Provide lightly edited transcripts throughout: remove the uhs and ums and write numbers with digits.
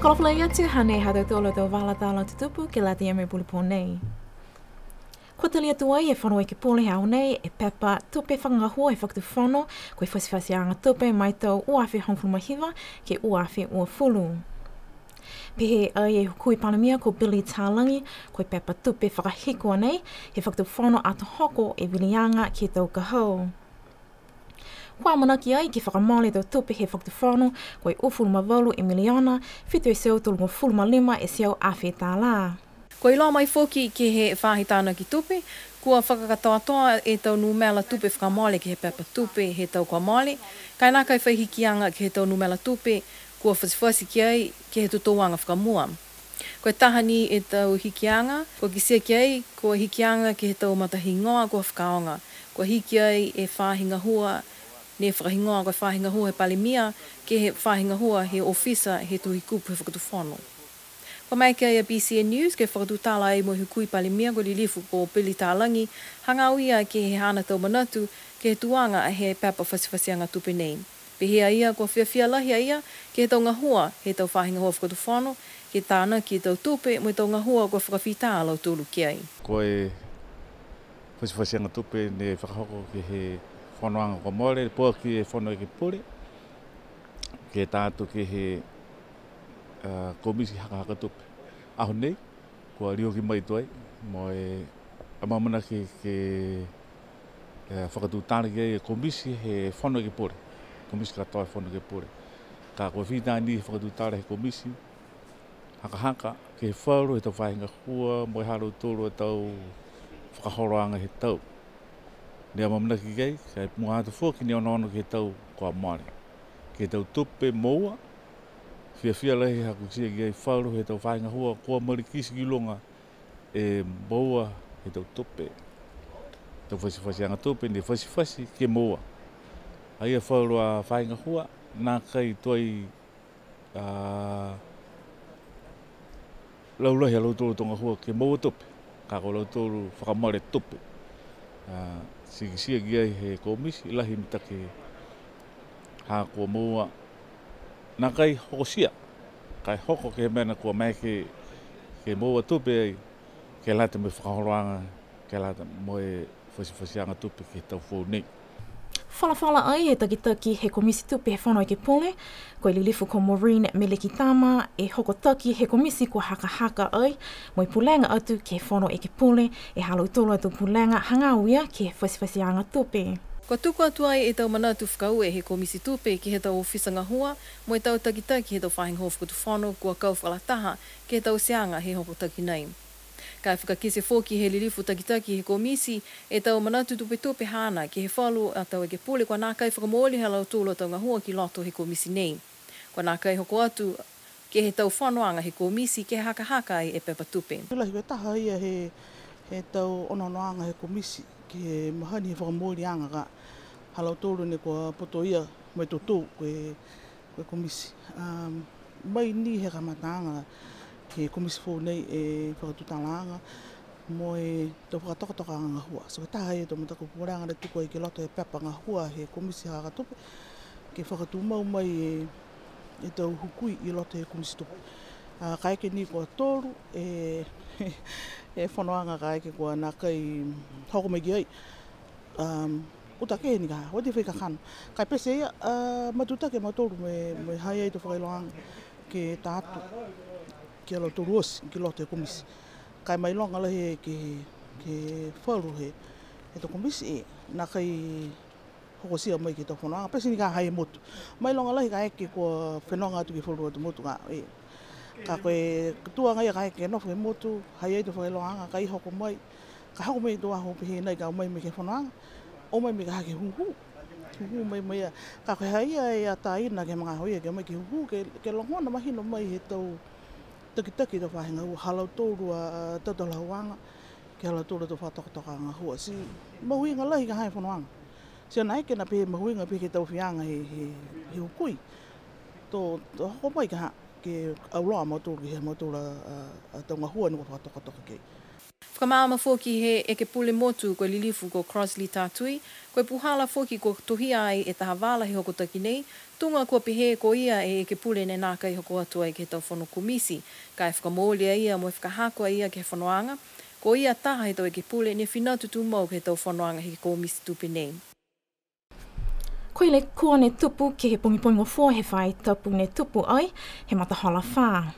Kalafalaya tu hane hado tolo to vala tala tutupu ke lati ame pulipo nei. Ko tali atua e whanau ke pole hao nei e pepa tupe whangahua e whakatu whano koe whasiwhasi anga tupe mai tau uawhi hongfulu mahiwa ke uawhi ua fulu. Pehe ai e hukui palamia ko Billy Tālangi koe pepa tupe whakahikoa nei he whakatu whano ato hoko e wilianga ki tau kahau. Kua manaki ai ki whakamale tau tupe he whakatu whano koe ufulu mawalu e miliona whitu e seo tulungo fulu malima e seo awhi tā la. Ko ilo mai foki ki he whahitana ki tupe, kua whakakatoatoa e tau numela tupe whakamale ki he pepa tupe he tau kua male, kai nā kai whahikianga ki he tau numela tupe, kua whasiwhasi ki ai ki he tutouanga whakamua. Koe tahani e tau hikianga, kua kisia ki ai, kua hikianga ki he tau matahingoa kua whakaonga, kua hiki ai e whahinga hua, ne whakahingoa koe whahinga hua he palimia, ki he whahinga hua he ofisa he tuhi kupu he whakatu whono. Ko mai kia ia BCN News, ke whakatu tala ai mo hukui palimia ko lilifu ko Billy Tālangi, hanga ia ke he hana tau manatu, ke he tuanga he pepa whasiwhasianga tupe nei. Pehea ia ko whiawhia lahi ia, ke he tau ngahua, he tau whahinga hua whakatu whono, ke tāna ki tau tupe, mo tau ngahua ko whakawhita alau tūlu ki ai. Ko e whasiwhasianga tupe ne whakahoko ke he whanoanga ko mole, pua ki e whano ke pure, ke tātu ke he komisi haka tupe. Aho nei, kua rio ki mai tuai, mo e amamana ke whakatu tāna ki e komisi he whano ke pure. Komisi katoa e whano ke pure. Ka kua whitani he whakatu tāna he komisi, haka ke he whauro he tau whahinga hua, mo e haro tōru e tau whakahoroanga he tau. Ne amamana ki kei, ka e mua hatu fua ki ne ono ki he tau kua mare. Ke tau tupe moua, whiawhia lehi haku kisia ki ai whauru he tau whainga hua kua marikisi ki longa e moua he tau tupe. Tau whasiwhasianga tupe ni whasiwhasi ke moua. Aia whauru a whainga hua nā kai tuai laulahi a lautoro tonga hua ke moua tupe. Kako lautoro whakamare tupe. Sikisia ki ai he komisi lahi mitake ha kua moua nā kai hokosia, kai hoko ke mena kua mai ke moua tupe ai, ke lata me whakahoroanga, ke lata moe whasiwhasianga tupe ke tau whou nei. Whalawhala ai e takitaki he komisi tupe he whanau ke pole, koe lilifu ko Maureen Melekitama e hoko taki he komisi ko haka ai, mo i pulenga atu ke whanau e ke pole, e halo tolo atu pulenga hangauia ke whasiwhasianga tupe. Ko tuku atu ai e tau manatu whakaue he komisi tupe ki he tau ofisanga hua, mo e tau takitaki he tau whahinga hua whakatu whano kua kau whalataha ki he tau seanga he hoko taki nei. Kai whakakise fōki he lilifu takitaki he komisi e tau manatu tupe hana ki he whalu a tau e ke pule kua nā kai whakamooli halau tūlo tau ngahua ki loto he komisi nei. Kua nā kai hoko atu ki he tau whanoanga he komisi ki he haka ai e pepa tupe. Tulahi koe taha ia he tau ononoanga he komisi ki he mahani he whakamooli anga ka halau tōru ne kua poto ia mai tōtō koe komisi. Mai ni he kamataanga he komisi fōu nei e whakatutalaanga mo e tau whakatoka ngā hua. So ke taha e tō matako pōranga re tuko i ke loto he pepa ngā hua he komisi haka tupe ke whakatumau mai e tau hukui i loto he komisi tupe. Ka eke ni kua tōru e whanoanga ka eke kua nā kai hoko mai ki ai. Uta ke ni ka, wadi whai ka kano. Kai pese ia, matutake matoru me hai ai to whakailoanga ke tātu ki alo toru osi, ki loto e komisi. Kai mai longa lahi ke whauru he to komisi e, nā kai hokosia mai ki tau whanoanga. Pese ni ka hai e motu. Mai longa lahi ka eke kua whenonga atu ki whauru atu motu ka e. Ka koe tuanga ia ka eke nofu e motu, hai ai to whakailoanga, ka i hoko mai. Ka hoko mai to aho pehe nei ka mai me ke whanoanga. O mai me ka hake huhu mai mai a. Ka koe haia e a tāina ke mga hoia ke mai ki huhu, ke longona mahino mai he tau taki tau whahinga hua, halau tōru a tatalauanga, ke halau tōru tau whatokotoka hua. Si mahuinga lahi ka hai whanoanga. Si ana eke na pehe mahuinga pehe ke tau whianga he hukui. Tō hoko mai ka ha, ke auloa mautōru ki he mautōru a tau ngahua ni ko whatokotoka kei. Whakamaama foki he e ke pule motu ko lilifu ko Crossley Tātui, koe puhala foki ko tohia ai e taha wala he hoko taki nei, tunga kua pihe ko ia e ke pule ne nā kai hoko atua i ke tau whono komisi, ka e whakamōlia ia mo e whakahakua ia ke whanoanga, ko ia taha he tau e ke pule ne whinatutu mau ke tau whanoanga he komisi tupi nei. Koe le kua ne tupu ke he pongi o he whai tapu ne tupu ai, he matahala whā.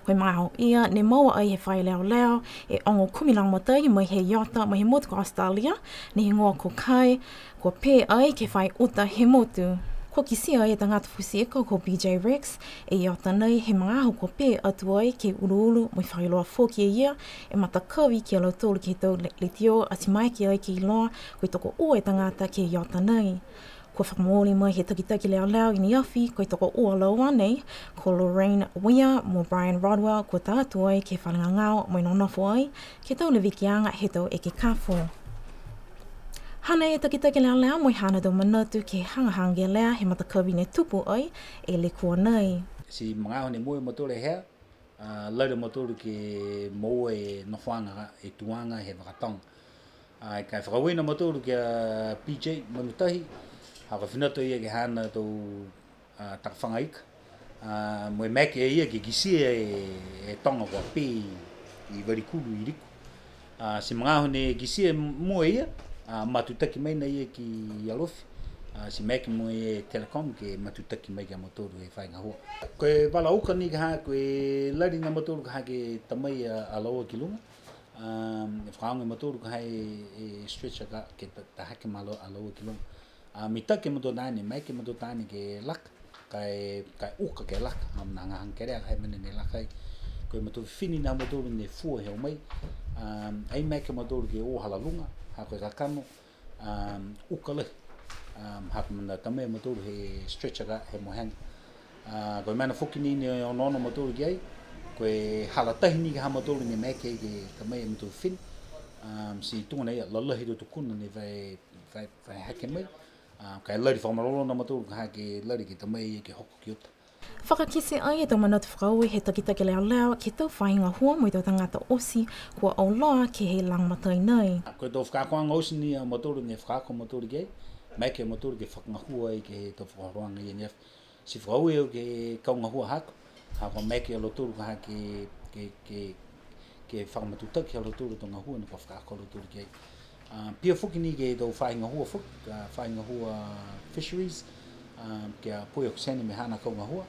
Koe maho ia, ne maua ai he whai leo e ongo kumilang matai mai he iota mai he motu ko Australia, ne he ngoa ko kai, ko pē ai ke whai uta he motu. Ko ki sia ai e tangata fusi eko ko BJ Rex, e iota nei he mga ahu ko pē atu ai ke uru mai whai loa fōki e ia, e mata kawi ki alo tōru ki tau le tio, ati mai ki ai ki loa, koe toko ua e tangata ke iota nei. Ko whakamōli mai he takitaki leo i ni awhi, koe toko ua laua nei, ko Lorraine Wia, mo Brian Rodwell, ko tātu ai ke whalinga ngāo, mai nonofo ai, ke tau le wikianga he tau e ke kafo. Hana e takitaki leo moi hana tau manatu ke hangahangia leo he matakawi ne tupu ai, e le kua nei. Si mga hone moe motore hea, laura motore ke moe e nofuanga e tuanga he whakatong. Kai whakawina motore ke PJ manutahi, haka whinato ia ke hana tau takawhangaika. Moe meke ia ke kisia e tonga kua pē i warikuru i riku. Si mga hone kisia moe ia, matutaki mai na ia ki alofi. Si meke moe e telecom ke matutaki mai ke motoru e whainga hoa. Koe wala uka ni ka koe lari na motoru ka ke tamai aloa ki lunga. E whakaonga motoru ka e stretcher ka ke tahake malo aloa ki lunga. Mi take mo do nani mai ke mo do tani ke lak kai uka ke lak am nanga hankere kai mene ne lakai ko mo to fini na mo do ne fu he mai ai mai ke mo do ke o hala lunga ha ko zakano uka le ha ko na tame mo do he stretcher ga he mo hang ko mana foki ni ne ono mo do ke ai ko hala tahini ga mo do ne mai ke tame mo do fin si tu ne la la hido to kun ne vai hake mai kai lari whamarolo na maturu ka ke lari ki tamai ke hoko ki uta. Whakakise ai e tau manatu whakau he takitaki leo ke tau whainga hua mo i tau tangata osi kua au loa ke he lang matai nei. Koe tau whakakoanga osi ni maturu ne whakako maturu ke, mai ke maturu ke whakangahua i ke he tau whakaroanga i nef. Si whakau eo ke kaungahua hako, hako mai ke aloturu ka ke whakamatutaki aloturu tau ngahua ni kua whakako aloturu ke. Pia fuki ni ke tau whainga hua fisheries, ke a poia kusene me hana kaunga hua,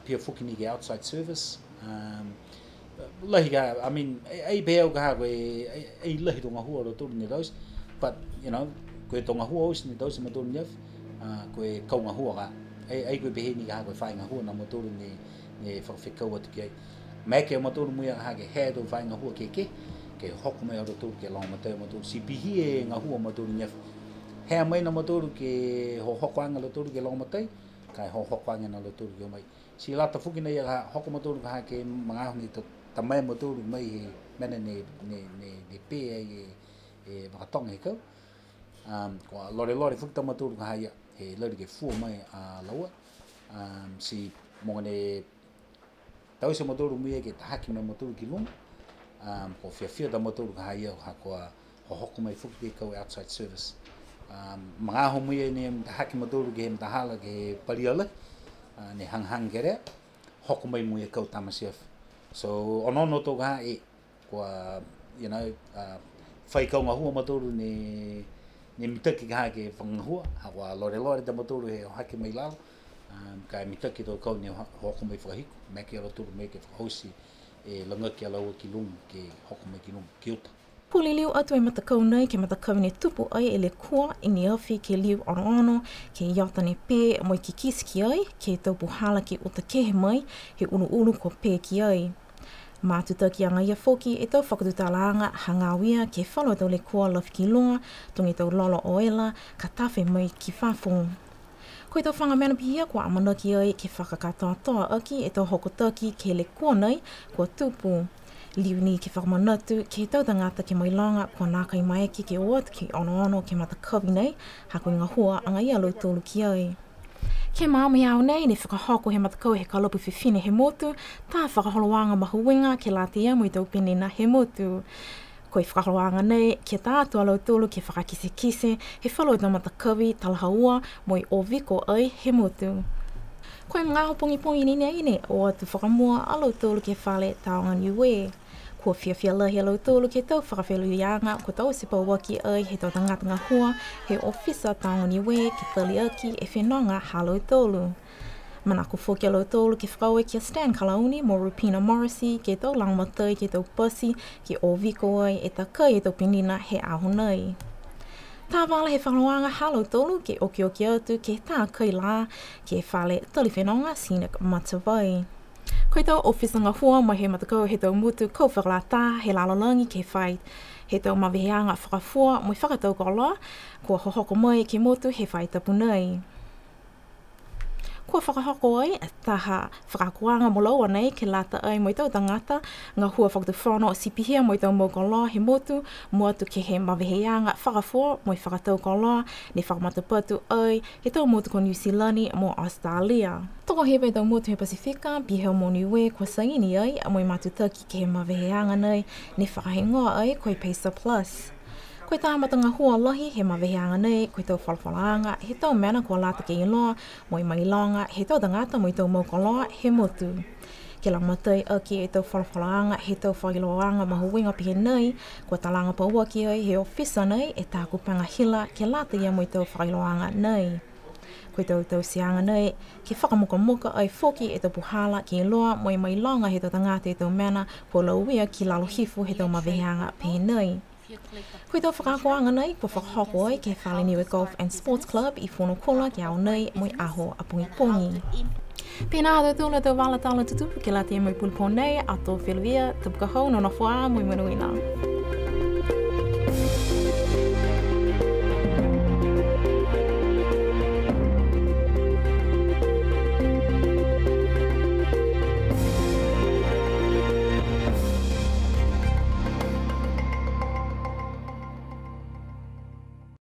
pia fuki ni ke outside service, lahi ka, I mean, ei behau ka hako ei lahi tonga hua ro tōru ni those, but, you know, koe tonga hua osi ni those ma tōru ni afi, koe kaunga hua ka, ei koe behe ni ka hako whainga hua na ma tōru ni whakawhikau atu ki ai. Mai ke ma tōru muia ka hake hea tō whainga hua ke hoko mai aro tōru ke lao matau matoru. Si pihi e ngā hua matoru nyafu. Hea mai na matoru ke ho hokoanga lo tōru ke lao matai, kai ho hokoanga na lo tōru ke mai. Si lata fuki nei a hoko matoru ka hake mga ahoni tamai matoru mai he mena ne pē e wakatonga he kau. Kua lore fuki ta matoru ka haia he lori ke fua mai a laua. Si mongane tausa matoru muia ke tahaki mai matoru ki lunga. Ko whiawhia da matoru ka haia o hakoa ho hoko mai fuki ke kau outside service. Mga aho muia ne haki matoru ke he mtahala ke he pariala, ne hang ke rea, hoko mai muia kau tamasiaf. So, ono tō ka e, kua, you know, whai kau ngā hua matoru ne mitaki ka ke whangahua, hakoa lore da matoru he haki mai lao, ka mitaki tō kau ne hoko mai whakahiku, me ke arotoru me ke whakahausi, e langa ki alaua ki lunga, ke hoko mai ki lunga, ki uta. Puli liu atu e matakau nei ke matakau ne tupu ai e le kua i ni awhi ke liu ono ke iota ne pē moi ki kisi ki ai, ke taupu hala ki uta kehe mai, he ulu ko pē ki ai. Mātuta ki anga ia foki e tau whakatutalaanga hangawia ke whalo tau le kua lawhi ki lunga, tungi tau lolo oela, ka tawhi mai ki whafo. Koe tau whanga mena pihia kua amana ki ai ke whakakatoa aki e tau hokotaki ke le kua nei kua tupu. Liu ni ke whakamanatu ke tau tangata ke mailanga kua nākai mai ki ke oat ki ono ke matakawi nei hako i ngā hua anga ia loi tōlu ki ai. Ke maama iau nei ne whakahoko he matakau he kalopu whiwhine he motu, tā whakaholoanga mahuinga ke lātia mo i tau pene na he motu. Koe whakaroanga nei, kia tātua lau tōlu ke whakakise he whalo na matakawi talahaua mo I o viko ai he motu. Koe mga hopongi nini o atu whakamua a lau tōlu ke whale taonga Niue. Kua whiawhia lahi a lau tōlu ke tau whakawhelu ianga ko tau sipa waki ai he tau tangatanga hua he ofisa taonga Niue ke tali aki e whenonga ha lau tōlu. Manako whoki a lau tōlu ke whakaue kia Stan Kalauni mo Rupina Morrissey ke tau langmatai ke tau pasi ke o viko ai e takai e tau pinina he aho nei. Tā wala he whanoanga ha lau tōlu ke oki atu ke tā kai la ke whale tali whenonga Scenic Matawai. Koe tau ofisanga hua mai he matakau he tau mutu kou whakalata he lalolangi ke whai he tau maweheanga whakafua mo whakatau koloa kua hohoko mai ke motu he whai tapu nei. Kua whakahoko ai, taha whakakuanga mo laua nei ke lata ai mo I tau tangata, ngā hua whakatuwhono o sipihia mo I tau maukoloa he motu, mo atu ke he maweheanga whakafua mo I whakatau koloa, ne whakamatapatu ai, he tau motu ko New Zealandi mo Australia. Toko hepe tau motu he Pasifika, bihau mo Niue kua saini ai, mo I matutaki ke he maweheanga nei, ne whakahengoa ai koe Pesa Plus. Koe tāmatanga hua lohi he maweheanga nei, koe tau whalawhalaanga, he tau mena kua lata ke iloa, mo I mailonga, he tau tangata mo I tau maukoloa, he motu. Ke langmatai aki e tau whalawhalaanga, he tau whailoanga mahuinga pihe nei, kua talanga pauaki ai he ofisa nei, e tāku panga hila ke lata ia mo I tau whailoanga nei. Koe tau sianga nei, ke whakamuka ai whoki e tau puhala ke iloa, mo I mailonga he tau tangata e tau mena, kua lauia ki lalo hifu he tau maweheanga pihe nei. Koe tau whakakoanga nei, kua whakahoko ai ke whale Niue Golf and Sports Club I whonokola ki au nei mo I aho a pungi. Pēnā hatu tūla tau wala tāla tutupu ke la te mai pulpo nei, a tō whelawia, tupukahau no na whaa mo I manuina.